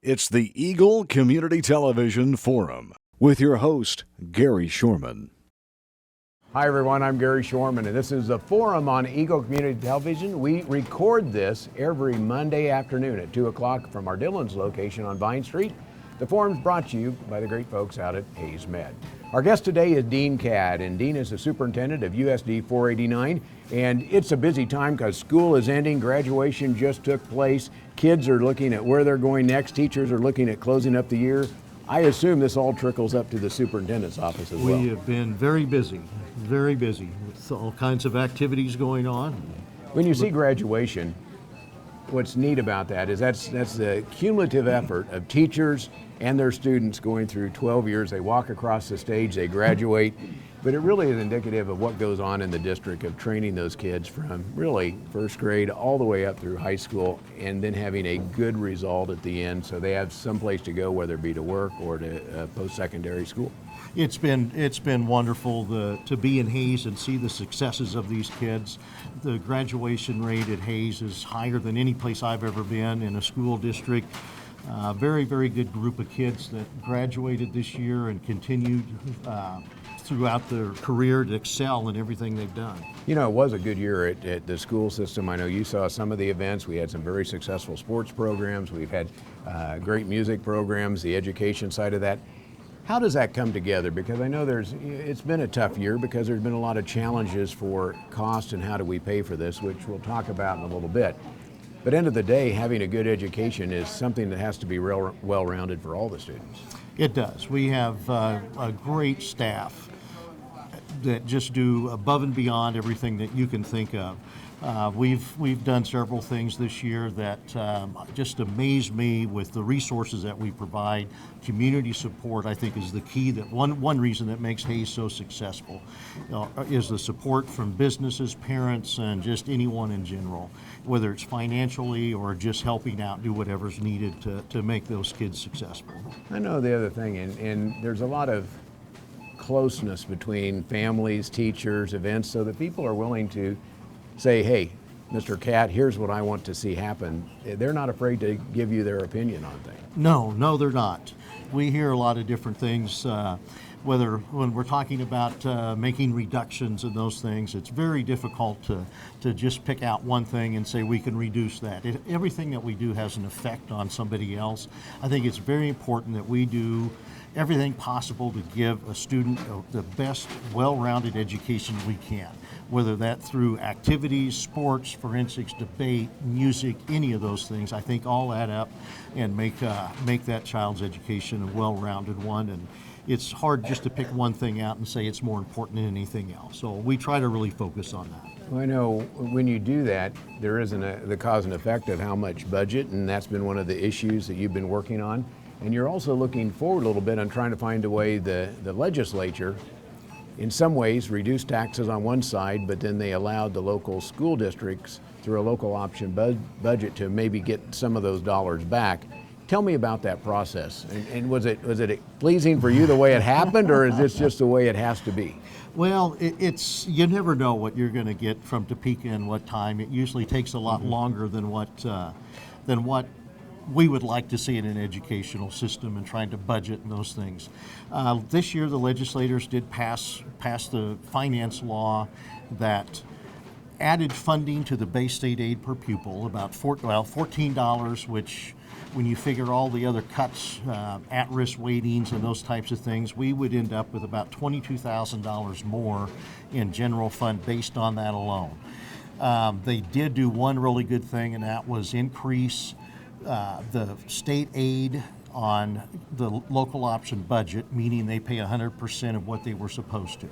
It's the Eagle Community Television Forum with your host, Gary Shorman. Hi everyone, I'm Gary Shorman and this is a forum on Eagle Community Television. We record this every Monday afternoon at 2 o'clock from our Dillon's location on Vine Street. The forum is brought to you by the great folks out at Hayes Med. Our guest today is Dean Katt, and Dean is the superintendent of USD 489. And it's a busy time because school is ending, graduation just took place, kids are looking at where they're going next, teachers are looking at closing up the year. I assume this all trickles up to the superintendent's office as well. We have been very busy with all kinds of activities going on. When you see graduation, what's neat about that is that's the cumulative effort of teachers and their students going through 12 years. They walk across the stage, they graduate, but it really is indicative of what goes on in the district of training those kids from really first grade all the way up through high school, and then having a good result at the end so they have some place to go, whether it be to work or to post-secondary school. It's been wonderful to be in Hayes and see the successes of these kids. The graduation rate at Hayes is higher than any place I've ever been in a school district. Very, very good group of kids that graduated this year and continued throughout their career to excel in everything they've done. You know, it was a good year at the school system. I know you saw some of the events. We had some very successful sports programs. We've had great music programs, the education side of that. How does that come together? Because I know it's been a tough year because there's been a lot of challenges for cost and how do we pay for this, which we'll talk about in a little bit. But end of the day, having a good education is something that has to be well-rounded for all the students. It does. We have a great staff that just do above and beyond everything that you can think of. We've done several things this year that just amaze me with the resources that we provide. Community support, I think, is the key. That one reason that makes Hayes so successful is the support from businesses, parents, and just anyone in general, whether it's financially or just helping out, do whatever's needed to make those kids successful. I know the other thing, and there's a lot of closeness between families, teachers, events, so that people are willing to say, hey, Mr. Katt, here's what I want to see happen. They're not afraid to give you their opinion on things. No, they're not. We hear a lot of different things, whether when we're talking about making reductions and those things, it's very difficult to just pick out one thing and say we can reduce that. Everything that we do has an effect on somebody else. I think it's very important that we do everything possible to give a student the best well-rounded education we can, whether that through activities, sports, forensics, debate, music, any of those things. I think all add up and make that child's education a well-rounded one. And it's hard just to pick one thing out and say it's more important than anything else. So we try to really focus on that. Well, I know when you do that, there isn't the cause and effect of how much budget, and that's been one of the issues that you've been working on. And you're also looking forward a little bit on trying to find a way the legislature, in some ways, reduced taxes on one side, but then they allowed the local school districts through a local option budget to maybe get some of those dollars back. Tell me about that process. And was it pleasing for you the way it happened, or is this just the way it has to be? Well, it's you never know what you're going to get from Topeka and what time. It usually takes a lot longer than what we would like to see in an educational system and trying to budget and those things. This year, the legislators did pass the finance law that added funding to the base state aid per pupil, about $14, which when you figure all the other cuts, at-risk weightings and those types of things, we would end up with about $22,000 more in general fund based on that alone. They did do one really good thing, and that was increase the state aid on the local option budget, meaning they pay 100% of what they were supposed to.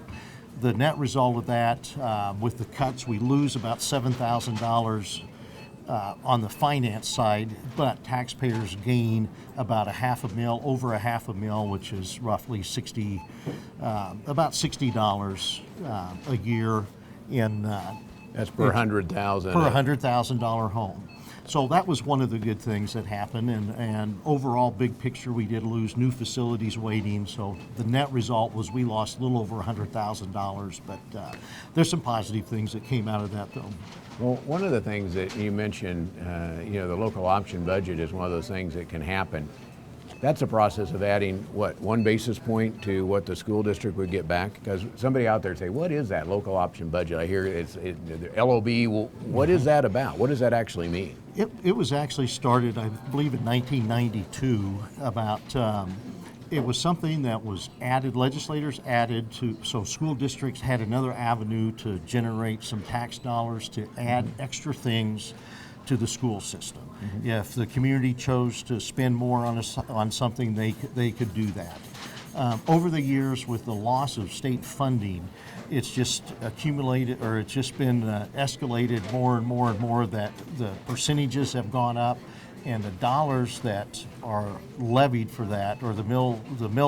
The net result of that, with the cuts, we lose about $7,000 on the finance side, but taxpayers gain about over a half a mil, which is roughly about $60 a year in that's per 100,000. per $100,000 home. So that was one of the good things that happened, and overall, big picture, we did lose new facilities waiting, so the net result was we lost a little over $100,000, but there's some positive things that came out of that, though. Well, one of the things that you mentioned, the local option budget is one of those things that can happen. That's a process of adding, 1 basis point to what the school district would get back? Because somebody out there say, what is that local option budget? I hear the LOB. Well, what is that about? What does that actually mean? It was actually started, I believe, in 1992 about, it was something that was added, legislators added to, so school districts had another avenue to generate some tax dollars to add extra things to the school system. If the community chose to spend more on something, they could do that. Over the years, with the loss of state funding, it's just accumulated, or it's just been escalated more and more and more, that the percentages have gone up, and the dollars that are levied for that, or the mill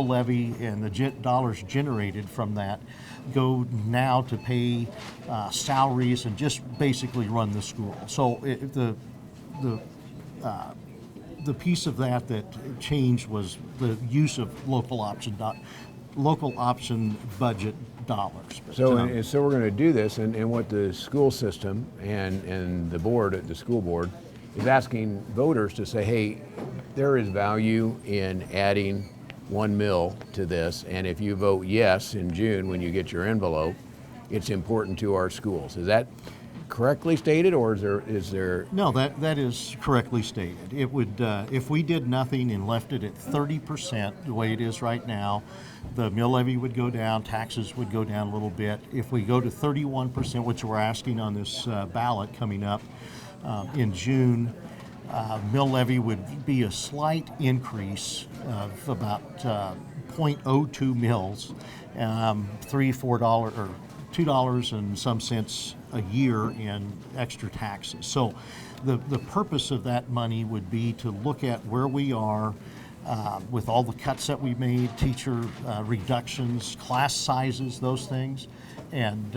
levy and the dollars generated from that, go now to pay salaries and just basically run the school. So the piece of that changed was the use of local option budget dollars. But, So we're going to do this, and what the school system and the board, the school board, is asking voters to say, hey, there is value in adding 1 mil to this, and if you vote yes in June when you get your envelope, it's important to our schools. Is that correctly stated, or is there? No, that is correctly stated. It would, if we did nothing and left it at 30%, the way it is right now, the mill levy would go down, taxes would go down a little bit. If we go to 31%, which we're asking on this ballot coming up in June, mill levy would be a slight increase of about 0.02 mils, $3-4 or $2 and some cents a year in extra taxes. So the purpose of that money would be to look at where we are with all the cuts that we made, teacher reductions, class sizes, those things, and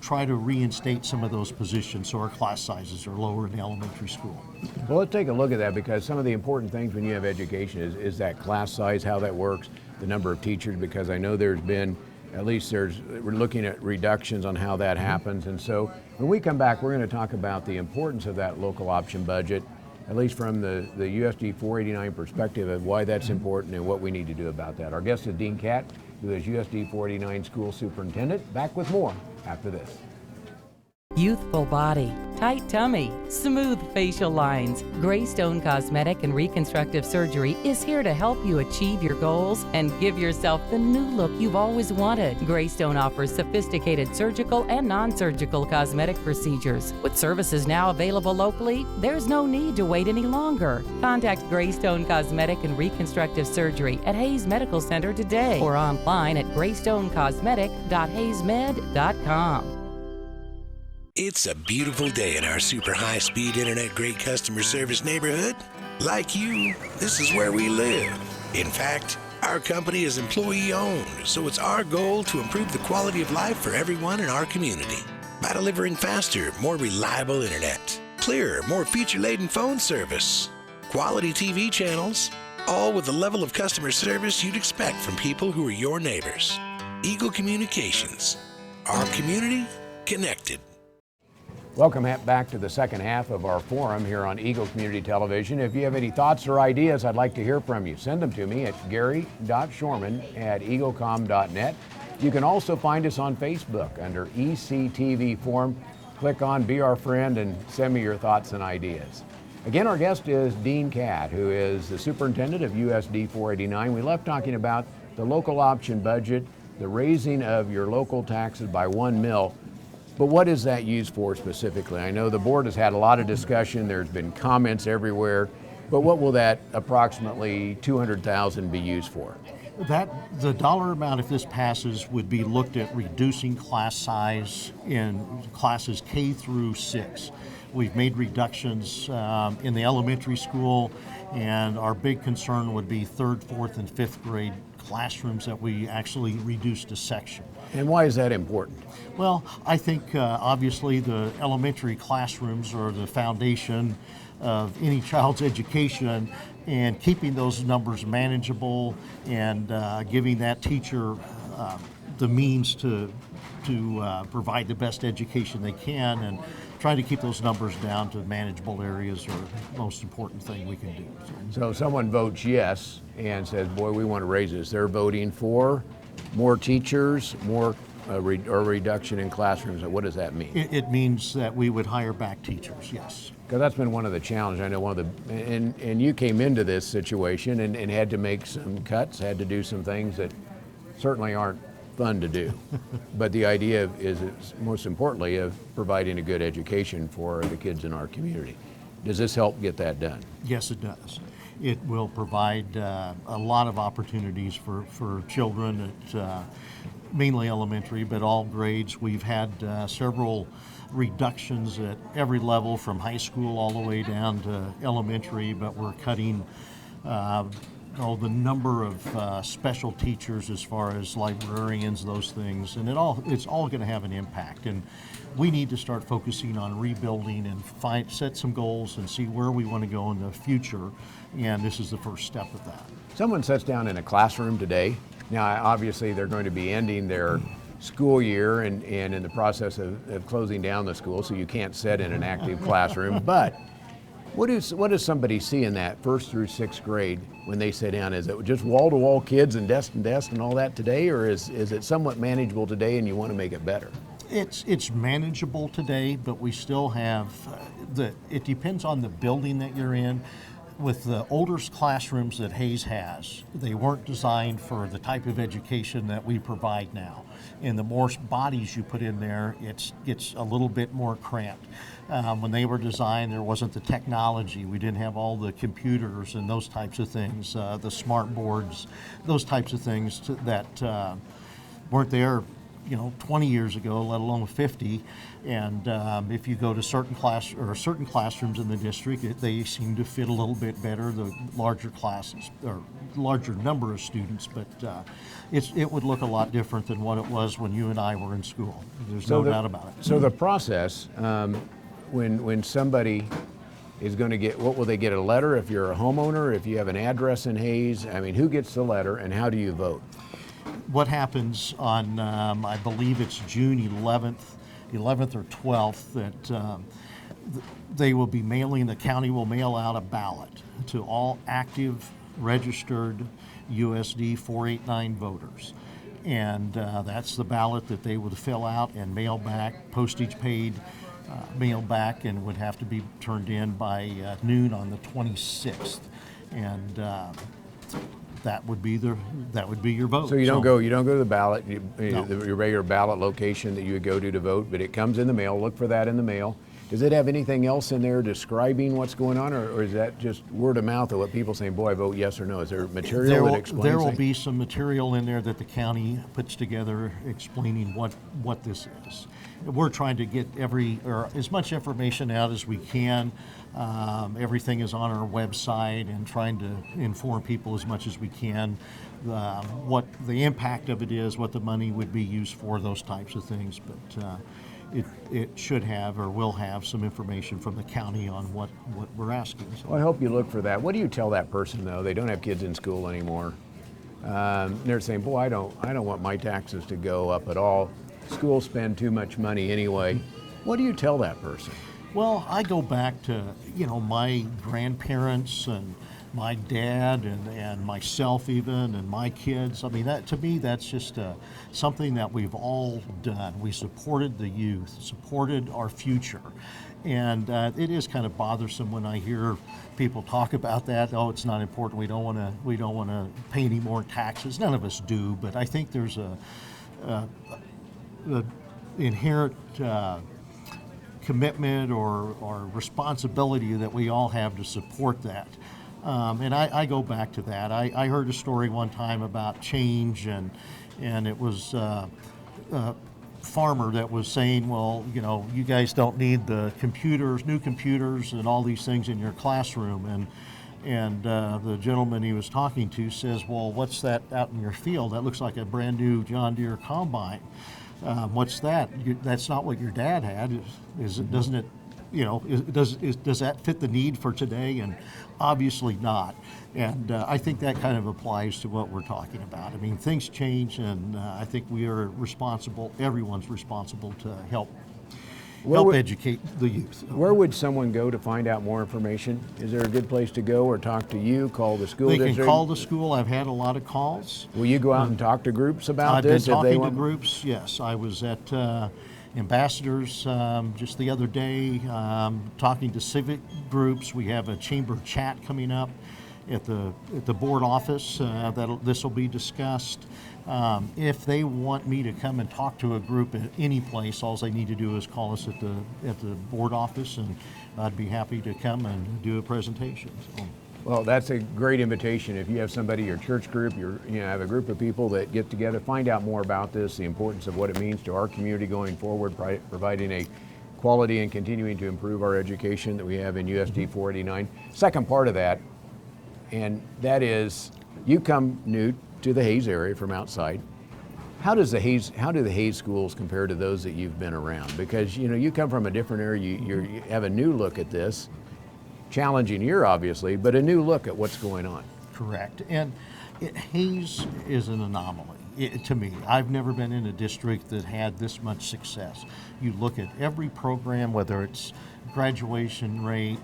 try to reinstate some of those positions so our class sizes are lower in elementary school. Well, let's take a look at that, because some of the important things when you have education is that class size, how that works, the number of teachers, because I know there's been, we're looking at reductions on how that happens. And so when we come back, we're going to talk about the importance of that local option budget, at least from the USD 489 perspective of why that's important and what we need to do about that. Our guest is Dean Katt, who is USD 489 School Superintendent. Back with more after this. Youthful body, tight tummy, smooth facial lines. Greystone Cosmetic and Reconstructive Surgery is here to help you achieve your goals and give yourself the new look you've always wanted. Greystone offers sophisticated surgical and non-surgical cosmetic procedures. With services now available locally, there's no need to wait any longer. Contact Greystone Cosmetic and Reconstructive Surgery at Hayes Medical Center today, or online at greystonecosmetic.hayesmed.com. It's a beautiful day in our super high-speed internet great customer service neighborhood. Like you, this is where we live. In fact, our company is employee-owned, so it's our goal to improve the quality of life for everyone in our community by delivering faster, more reliable internet, clearer, more feature-laden phone service, quality TV channels, all with the level of customer service you'd expect from people who are your neighbors. Eagle Communications, our community connected. Welcome back to the second half of our forum here on Eagle Community Television. If you have any thoughts or ideas, I'd like to hear from you. Send them to me at gary.shorman@eaglecom.net. You can also find us on Facebook under ECTV Forum. Click on Be Our Friend and send me your thoughts and ideas. Again, our guest is Dean Katt, who is the superintendent of USD 489. We left talking about the local option budget, the raising of your local taxes by 1 mil. But what is that used for specifically? I know the board has had a lot of discussion. There's been comments everywhere. But what will that approximately $200,000 be used for? The dollar amount, if this passes, would be looked at reducing class size in classes K through 6. We've made reductions in the elementary school, and our big concern would be 3rd, 4th, and 5th grade classrooms that we actually reduced a section. And why is that important? Well, I think obviously the elementary classrooms are the foundation of any child's education, and keeping those numbers manageable and giving that teacher the means to provide the best education they can, and trying to keep those numbers down to manageable areas are the most important thing we can do. So if someone votes yes and says, boy, we want to raise this, they're voting for more teachers, more or reduction in classrooms. What does that mean? It means that we would hire back teachers, yes. Because that's been one of the challenges. I know one of the, and you came into this situation and had to make some cuts, had to do some things that certainly aren't fun to do. But the idea is, most importantly, of providing a good education for the kids in our community. Does this help get that done? Yes, it does. It will provide a lot of opportunities for children at mainly elementary, but all grades. We've had several reductions at every level, from high school all the way down to elementary, but we're cutting the number of special teachers as far as librarians, those things, and it's all going to have an impact. And we need to start focusing on rebuilding and set some goals and see where we want to go in the future, and this is the first step of that. Someone sits down in a classroom today. Now, obviously, th're going to be ending their school year and in the process of closing down the school, so you can't sit in an active classroom. But what does somebody see in that first through sixth grade when they sit down? Is it just wall-to-wall kids and desk and all that today, or is it somewhat manageable today and you want to make it better? It's manageable today, but we still have it depends on the building that you're in. With the older classrooms that Hayes has, they weren't designed for the type of education that we provide now. And the more bodies you put in there, it gets a little bit more cramped. When they were designed, there wasn't the technology. We didn't have all the computers and those types of things, the smart boards, those types of things that weren't there 20 years ago, let alone 50. And if you go to certain classrooms in the district, they seem to fit a little bit better, the larger classes or larger number of students, but it would look a lot different than what it was when you and I were in school. There's no doubt about it. So the process, when somebody is going to get, what will they get, a letter if you're a homeowner, if you have an address in Hayes? I mean, who gets the letter and how do you vote? What happens on, I believe it's June 11th or 12th, that they will be the county will mail out a ballot to all active, registered USD 489 voters. And that's the ballot that they would fill out and mail back, postage paid, mail back, and would have to be turned in by noon on the 26th. And that would be your vote. So you don't go to the ballot, your regular ballot location that you would go to vote, but it comes in the mail. Look for that in the mail. Does it have anything else in there describing what's going on, or is that just word of mouth of what people saying, boy, I vote yes or no? Is there material that explains There will it? be some material in there that the county puts together explaining what this is. We're trying to get as much information out as we can. Everything is on our website, and trying to inform people as much as we can what the impact of it is, what the money would be used for, those types of things. But it should have or will have some information from the county on what we're asking. So. Well, I hope you look for that. What do you tell that person, though? They don't have kids in school anymore. They're saying, boy, I don't want my taxes to go up at all. Schools spend too much money anyway. What do you tell that person? Well, I go back to, my grandparents and my dad and myself even, and my kids. I mean, to me, that's just something that we've all done. We supported the youth, supported our future. And it is kind of bothersome when I hear people talk about that. Oh, it's not important. We don't want to pay any more taxes. None of us do, but I think there's a inherent commitment or responsibility that we all have to support that. And I go back to that. I heard a story one time about change, and it was a farmer that was saying, well, you guys don't need the new computers and all these things in your classroom. And the gentleman he was talking to says, well, what's that out in your field? That looks like a brand new John Deere combine. What's that? That's not what your dad had. Doesn't it, does that fit the need for today? And obviously not. And I think that kind of applies to what we're talking about. I mean, things change, and I think we are responsible, everyone's responsible to help educate the youth. Where would someone go to find out more information? Is there a good place to go or talk to you, call the school district? They can call the school. I've had a lot of calls. Will you go out and talk to groups about this? this? I've been talking to groups, yes. I was at Ambassadors just the other day, talking to civic groups. We have a chamber chat coming up at the board office. This will be discussed. If they want me to come and talk to a group at any place, all they need to do is call us at the board office, and I'd be happy to come and do a presentation. So. Well, that's a great invitation. If you have somebody, your church group, you have a group of people that get together, find out more about this, the importance of what it means to our community going forward, providing a quality and continuing to improve our education that we have in USD 489. Second part of that, and that is, you come new to the Hayes area from outside. How do the Hayes schools compare to those that you've been around? Because you come from a different area, you have a new look at this. Challenging year, obviously, but a new look at what's going on. Correct. And Hayes is an anomaly to me. I've never been in a district that had this much success. You look at every program, whether it's graduation rate,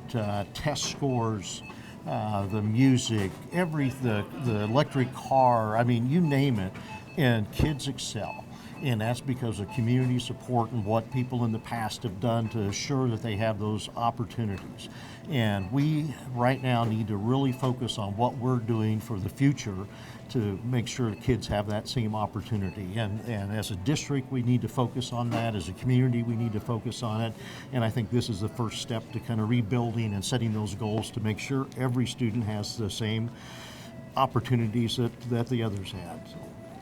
test scores, the music, the electric car, I mean, you name it, and kids excel. And that's because of community support and what people in the past have done to assure that they have those opportunities. And we right now need to really focus on what we're doing for the future to make sure kids have that same opportunity. And as a district, we need to focus on that. As a community, we need to focus on it. And I think this is the first step to kind of rebuilding and setting those goals to make sure every student has the same opportunities that the others had. So.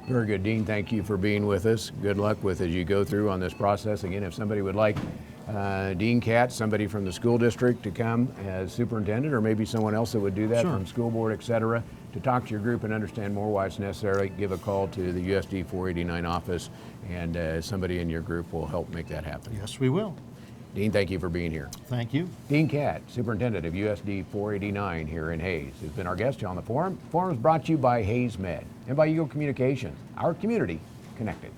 Very good, Dean. Thank you for being with us. Good luck with as you go through on this process. Again, if somebody would like Dean Katt, somebody from the school district to come as superintendent, or maybe someone else that would do that from school board, et cetera, to talk to your group and understand more why it's necessary, give a call to the USD 489 office, and somebody in your group will help make that happen. Yes, we will. Dean, thank you for being here. Thank you. Dean Katt, Superintendent of USD 489 here in Hayes, has been our guest on the forum. The forum is brought to you by Hayes Med and by Eagle Communications, our community connected.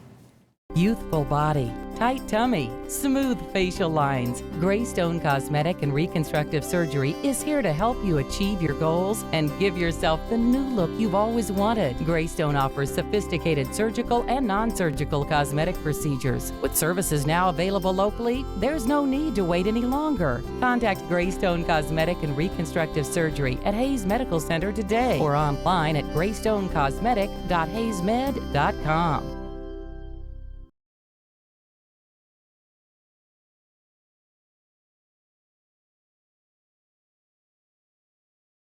Youthful body, tight tummy, smooth facial lines. Greystone Cosmetic and Reconstructive Surgery is here to help you achieve your goals and give yourself the new look you've always wanted. Greystone offers sophisticated surgical and non-surgical cosmetic procedures. With services now available locally, there's no need to wait any longer. Contact Greystone Cosmetic and Reconstructive Surgery at Hayes Medical Center today or online at greystonecosmetic.hayesmed.com.